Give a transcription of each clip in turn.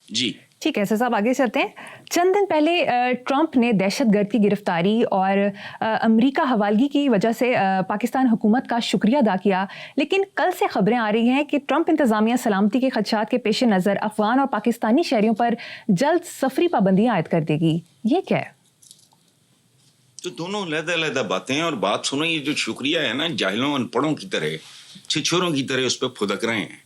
جی ٹھیک ہے سر صاحب، آگے چلتے ہیں. چند دن پہلے ٹرمپ نے دہشت گرد کی گرفتاری اور امریکہ حوالگی کی وجہ سے پاکستان حکومت کا شکریہ ادا کیا، لیکن کل سے خبریں آ رہی ہیں کہ ٹرمپ انتظامیہ سلامتی کے خدشات کے پیش نظر افغان اور پاکستانی شہریوں پر جلد سفری پابندیاں عائد کر دے گی. یہ کیا ہے؟ تو دونوں علیحدہ علیحدہ باتیں ہیں. اور بات سنو، یہ جو شکریہ ہے نا، جاہلوں ان پڑھوں کی طرح چھچوروں کی طرح اس پہ پھدک رہے ہیں.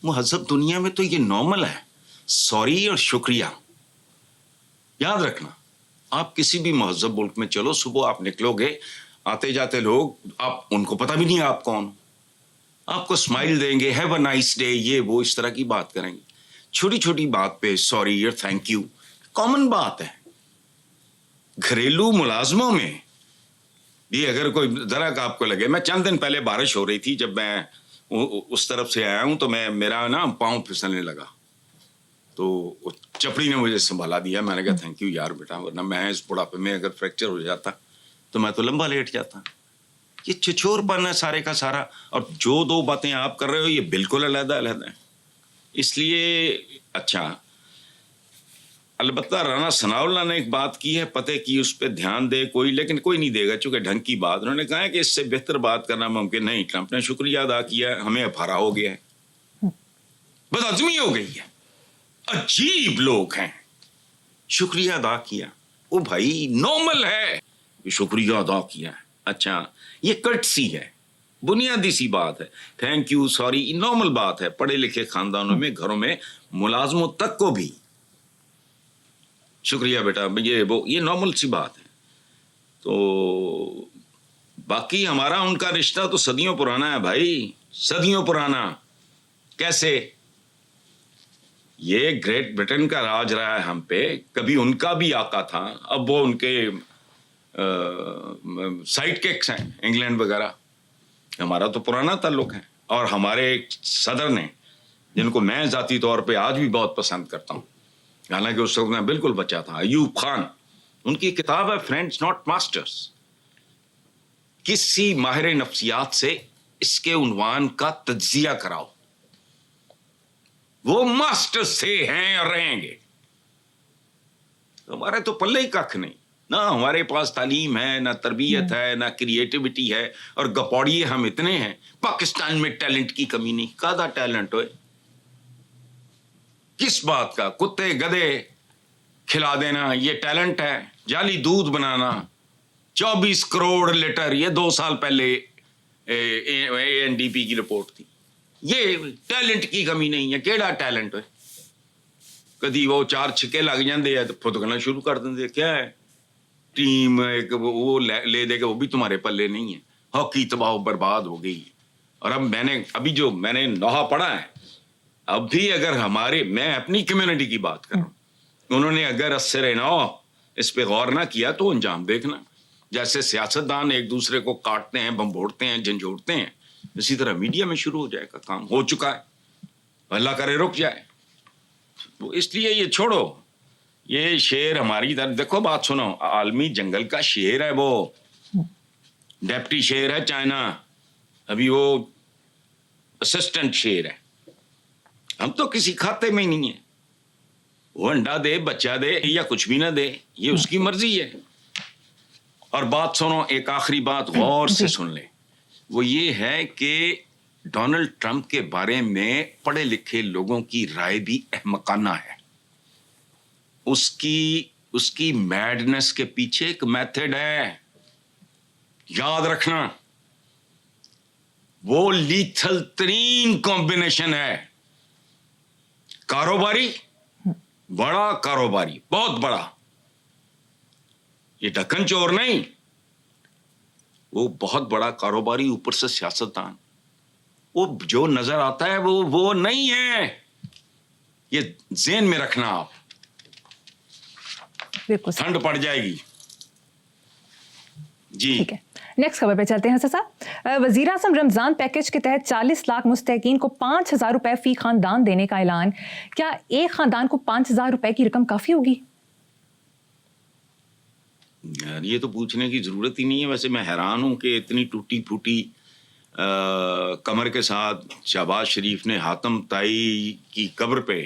مہذب دنیا میں تو یہ نارمل ہے، سوری اور شکریہ. یاد رکھنا، آپ کسی بھی مہذب ملک میں چلو، صبح آپ نکلو گے، آتے جاتے لوگ، آپ ان کو پتہ بھی نہیں آپ کون، آپ کو اسمائل دیں گے، ہیو اے نائس ڈے، یہ وہ اس طرح کی بات کریں گے. چھوٹی چھوٹی بات پہ سوری اور تھینک یو کامن بات ہے. گھریلو ملازموں میں بھی اگر کوئی ذرا کا آپ کو لگے، میں چند دن پہلے بارش ہو رہی تھی، جب میں اس طرف سے آیا ہوں تو میرا نا پاؤں پھسلنے لگا، تو چپڑی نے مجھے سنبھالا دیا. میں نے کہا تھینک یو یار بیٹا، ورنہ میں اس بڑھاپے میں اگر فریکچر ہو جاتا تو میں تو لمبا لیٹ جاتا. یہ چھچور پن ہے سارے کا سارا. اور جو دو باتیں آپ کر رہے ہو یہ بالکل علیحدہ علیحدہ ہیں. اس لیے اچھا، البتہ رانا ثناء اللہ نے ایک بات کی ہے، پتے کی اس پہ دھیان دے کوئی، لیکن کوئی نہیں دے گا چونکہ ڈھنگ کی بات. انہوں نے کہا ہے کہ اس سے بہتر بات کرنا ممکن نہیں. ٹرمپ نے شکریہ ادا کیا ہے، ہمیں افارا ہو گیا ہے، بدعزمی ہو گئی ہے. عجیب لوگ ہیں. شکریہ ادا کیا، وہ بھائی نارمل ہے، شکریہ ادا کیا ہے. اچھا، یہ کٹسی ہے، بنیادی سی بات ہے. تھینک یو، سوری، نارمل بات ہے. پڑھے لکھے خاندانوں میں، گھروں میں، ملازموں تک کو بھی شکریہ بیٹا، یہ نارمل سی بات ہے. تو باقی ہمارا ان کا رشتہ تو صدیوں پرانا ہے بھائی، صدیوں پرانا. کیسے؟ یہ گریٹ برٹن کا راج رہا ہے ہم پہ، کبھی ان کا بھی آقا تھا، اب وہ ان کے سائڈ ککس ہیں انگلینڈ وغیرہ. ہمارا تو پرانا تعلق ہے. اور ہمارے صدر نے، جن کو میں ذاتی طور پہ آج بھی بہت پسند کرتا ہوں، حالانکہ اس وقت میں بالکل بچہ تھا، ایوب خان، ان کی کتاب ہے فرینڈز ناٹ ماسٹرز. کسی ماہر نفسیات سے اس کے عنوان کا تجزیہ کراؤ، وہ ماسٹر سے ہیں اور رہیں گے. ہمارے تو پلے ہی ککھ نہیں، نہ ہمارے پاس تعلیم ہے، نہ تربیت ہے، نہ کریٹیوٹی ہے، اور گپوڑیے ہم اتنے ہیں. پاکستان میں ٹیلنٹ کی کمی نہیں. کادا ٹیلنٹ ہوئے، کس بات کا؟ کتے گدے کھلا دینا یہ ٹیلنٹ ہے؟ جعلی دودھ بنانا، 24 کروڑ لیٹر، یہ 2 سال پہلے ANDP کی رپورٹ تھی. یہ ٹیلنٹ کی کمی نہیں ہے. کیڑا ٹیلنٹ ہے؟ کدی وہ 4 چھکے لگ جاندے ہیں تو پھدکنا شروع کر دیں. کیا ہے؟ ٹیم ایک وہ لے دے کہ وہ بھی تمہارے پلے نہیں ہے. ہاکی تباہ و برباد ہو گئی. اور اب میں نے نوحہ پڑھا ہے، اب بھی اگر میں اپنی کمیونٹی کی بات کر رہا ہوں، انہوں نے اگر اثر نو اس پہ غور نہ کیا تو انجام دیکھنا. جیسے سیاستدان ایک دوسرے کو کاٹتے ہیں، بمبوڑتے ہیں، جھنجھوڑتے ہیں، اسی طرح میڈیا میں شروع ہو جائے گا. کام ہو چکا ہے، اللہ کرے رک جائے. اس لیے یہ چھوڑو. یہ شیر ہماری طرف دیکھو، بات سنو، عالمی جنگل کا شیر ہے، وہ ڈیپٹی شیر ہے چائنا، ابھی وہ اسسٹنٹ شیر ہے. ہم تو کسی کھاتے میں ہی نہیں ہیں. وہ انڈا دے، بچہ دے یا کچھ بھی نہ دے، یہ اس کی مرضی ہے. اور بات سنو، ایک آخری بات غور سے سن لیں، وہ یہ ہے کہ ڈونلڈ ٹرمپ کے بارے میں پڑھے لکھے لوگوں کی رائے بھی احمقانہ ہے. اس کی میڈنس کے پیچھے ایک میتھڈ ہے، یاد رکھنا. وہ لیتھل ترین کمبینیشن ہے. کاروباری، بڑا کاروباری، بہت بڑا. یہ ڈکن چور نہیں، وہ بہت بڑا کاروباری، اوپر سے سیاستدان. وہ جو نظر آتا ہے وہ نہیں ہے. یہ ذہن میں رکھنا، آپ ٹھنڈ پڑ جائے گی. جی ٹھیک ہے، نیکسٹ خبر پہ چلتے ہیں صاحب. وزیر اعظم رمضان پیکج کے تحت 40 لاکھ مستحقین کو 5,000 روپے فی خاندان دینے کا اعلان. کیا ایک خاندان کو 5,000 روپے کی رقم کافی ہوگی؟ یار یہ تو پوچھنے کی ضرورت ہی نہیں ہے. ویسے میں حیران ہوں کہ اتنی ٹوٹی پھوٹی کمر کے ساتھ شہباز شریف نے حاتم طائی کی قبر پہ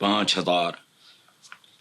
5,000।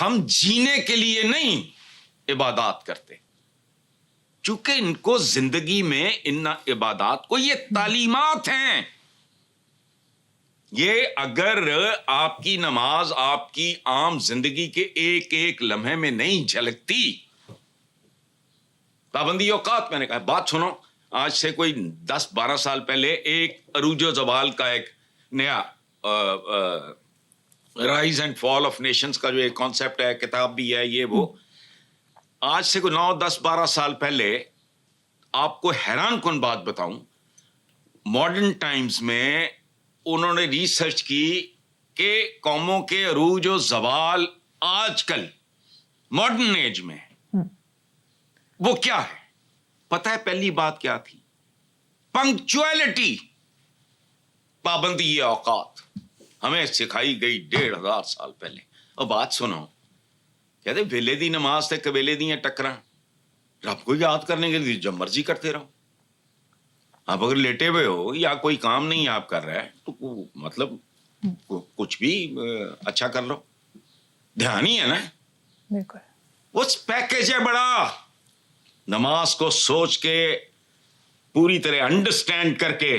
ہم جینے کے لیے نہیں عبادات کرتے، چونکہ ان کو زندگی میں ان عبادات کو، یہ تعلیمات ہیں. یہ اگر آپ کی نماز آپ کی عام زندگی کے ایک ایک لمحے میں نہیں جھلکتی، پابندی اوقات، میں نے کہا بات سنو، آج سے کوئی 10-12 سال پہلے ایک عروج و زوال کا ایک نیا rise and fall of nations کا جو ایک کانسیپٹ ہے، کتاب بھی ہے یہ وہ، آج سے کوئی 9-10-12 سال پہلے آپ کو حیران کن بات بتاؤں، ماڈرن ٹائمز میں انہوں نے ریسرچ کی کہ قوموں کے عروج و زوال آج کل ماڈرن ایج میں وہ کیا ہے. پتہ ہے پہلی بات کیا تھی؟ پنکچویلٹی، پابندی اوقات ہمیں سکھائی گئی 1500 سال پہلے. اور بات سنو، کہتے ویلے دی نماز تے قبیلے دیاں ٹکراں، رب کو یاد کرنے کے لیے جب مرضی کرتے رہو. آپ اگر لیٹے ہوئے ہو یا کوئی کام نہیں آپ کر رہے تو مطلب کچھ بھی اچھا کر لو، دھیان ہی ہے نا. بالکل. اس پیکج ہے بڑا، نماز کو سوچ کے پوری طرح انڈرسٹینڈ کر کے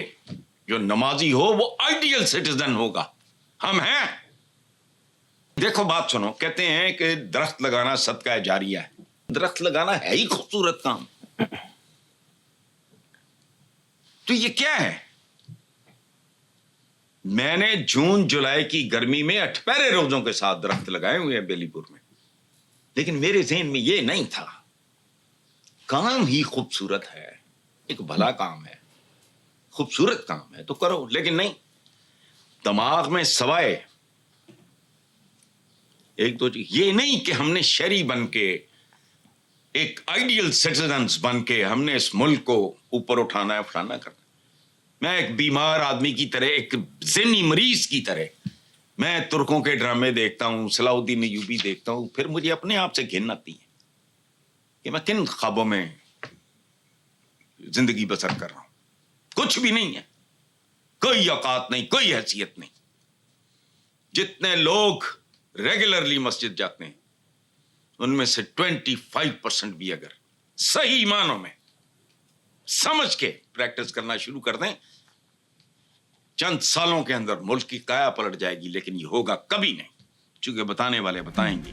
جو نمازی ہو وہ آئیڈیل سٹیزن ہوگا. ہم ہیں. دیکھو بات سنو، کہتے ہیں کہ درخت لگانا صدقہ جاریہ ہے. درخت لگانا ہے ہی خوبصورت کام، تو یہ کیا ہے؟ میں نے جون جولائی کی گرمی میں 8 پہرے روزوں کے ساتھ درخت لگائے ہوئے ہیں بیلی پور میں، لیکن میرے ذہن میں یہ نہیں تھا کام ہی خوبصورت ہے، ایک بھلا کام ہے، خوبصورت کام ہے تو کرو. لیکن نہیں، دماغ میں سوائے ایک دو چیز، یہ نہیں کہ ہم نے شہری بن کے ایک آئیڈیل سٹیزنز بن کے ہم نے اس ملک کو اوپر اٹھانا ہے، اٹھانا کرنا. میں ایک بیمار آدمی کی طرح، ایک ذہنی مریض کی طرح میں ترکوں کے ڈرامے دیکھتا ہوں، صلاح الدین ایوبی دیکھتا ہوں، پھر مجھے اپنے آپ سے گھن آتی ہے کہ میں کن خوابوں میں زندگی بسر کر رہا ہوں. کچھ بھی نہیں ہے، کوئی اوقات نہیں، کوئی حیثیت نہیں. جتنے لوگ ریگولرلی مسجد جاتے ہیں ان میں سے 25% بھی اگر صحیح معنوں میں سمجھ کے پریکٹس کرنا شروع کر دیں، چند سالوں کے اندر ملک کی کایا پلٹ جائے گی. لیکن یہ ہوگا کبھی نہیں، چونکہ بتانے والے بتائیں گے.